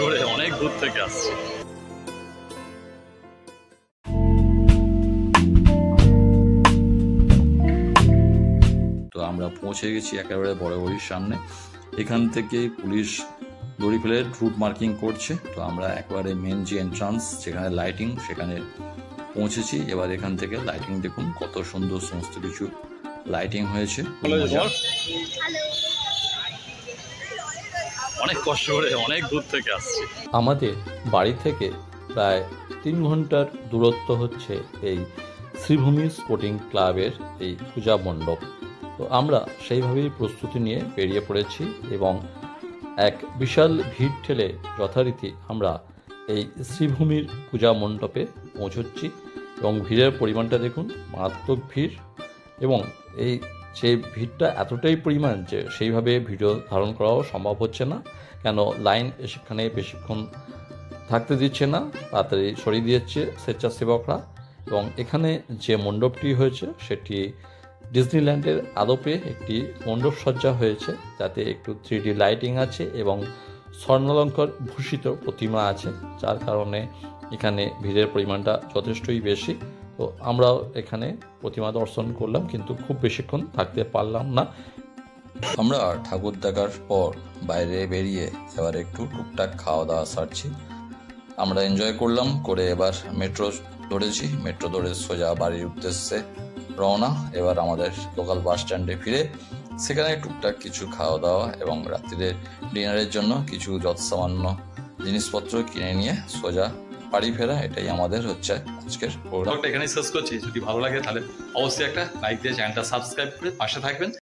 করে অনেক দূর থেকে আসছি। তো আমরা পৌঁছে গেছি একেবারে বড়বাড়ির সামনে। এখান থেকে পুলিশ দড়ি ফেলে রুট মার্কিং করছে। তো আমরা একেবারে মেন যে এন্ট্রান্স যেখানে লাইটিং সেখানে পৌঁছেছি। এবার এখান থেকে লাইটিং দেখুন, কত সুন্দর সমস্ত কিছু লাইটিং হয়েছে। অনেক কষ্ট করে অনেক দূর থেকে আসছি। আমাদের বাড়ি থেকে প্রায় 3 ঘন্টার দূরত্ব হচ্ছে এই শ্রীভূমি স্পোর্টিং ক্লাবের এই পূজা মণ্ডপ। তো আমরা সেইভাবেই প্রস্তুতি নিয়ে বেরিয়ে পড়েছি এবং এক বিশাল ভিড় ঠেলে যথারীতি আমরা এই শ্রীভূমির পূজা মণ্ডপে পৌঁছচ্ছি এবং ভিড়ের পরিমাণটা দেখুন, মারাত্মক ভিড়। এবং এই যে ভিড়টা এতটাই পরিমাণ যে সেইভাবে ভিডিও ধারণ করাও সম্ভব হচ্ছে না, কেন লাইন সেখানে বেশিক্ষণ থাকতে দিচ্ছে না, তাড়াতাড়ি সরিয়ে দিয়েছে স্বেচ্ছাসেবকরা। এবং এখানে যে মণ্ডপটি হয়েছে সেটি ডিজনিল্যান্ডের আদপে একটি মণ্ডপ সজ্জা হয়েছে, যাতে একটু 3D লাইটিং আছে এবং স্বর্ণালঙ্কার ভূষিত প্রতিমা আছে, যার কারণে এখানে ভিড়ের পরিমাণটা যথেষ্টই বেশি। তো আমরাও এখানে প্রতিমা দর্শন করলাম, কিন্তু খুব বেশিক্ষণ থাকতে পারলাম না। আমরা ঠাকুর দেখার পর বাইরে বেরিয়ে এবার একটু টুকটাক খাওয়া দাওয়া সারছি। আমরা এনজয় করলাম করে এবার মেট্রো ধরেছি। মেট্রো ধরে সোজা বাড়ির উদ্দেশ্যে রওনা। এবার আমাদের লোকাল বাস স্ট্যান্ডে ফিরে সেখানে টুকটাক কিছু খাওয়া দাওয়া এবং রাত্রিরে ডিনারের জন্য কিছু যৎসামান্য জিনিসপত্র কিনে নিয়ে সোজা বাড়ি ফেরা। এটাই আমাদের হচ্ছে আজকের প্রোগ্রামটা। এখানেই শেষ করছি। যদি ভালো লাগে তাহলে অবশ্যই একটা লাইক দিয়ে চ্যানেলটা সাবস্ক্রাইব করে পাশে থাকবেন।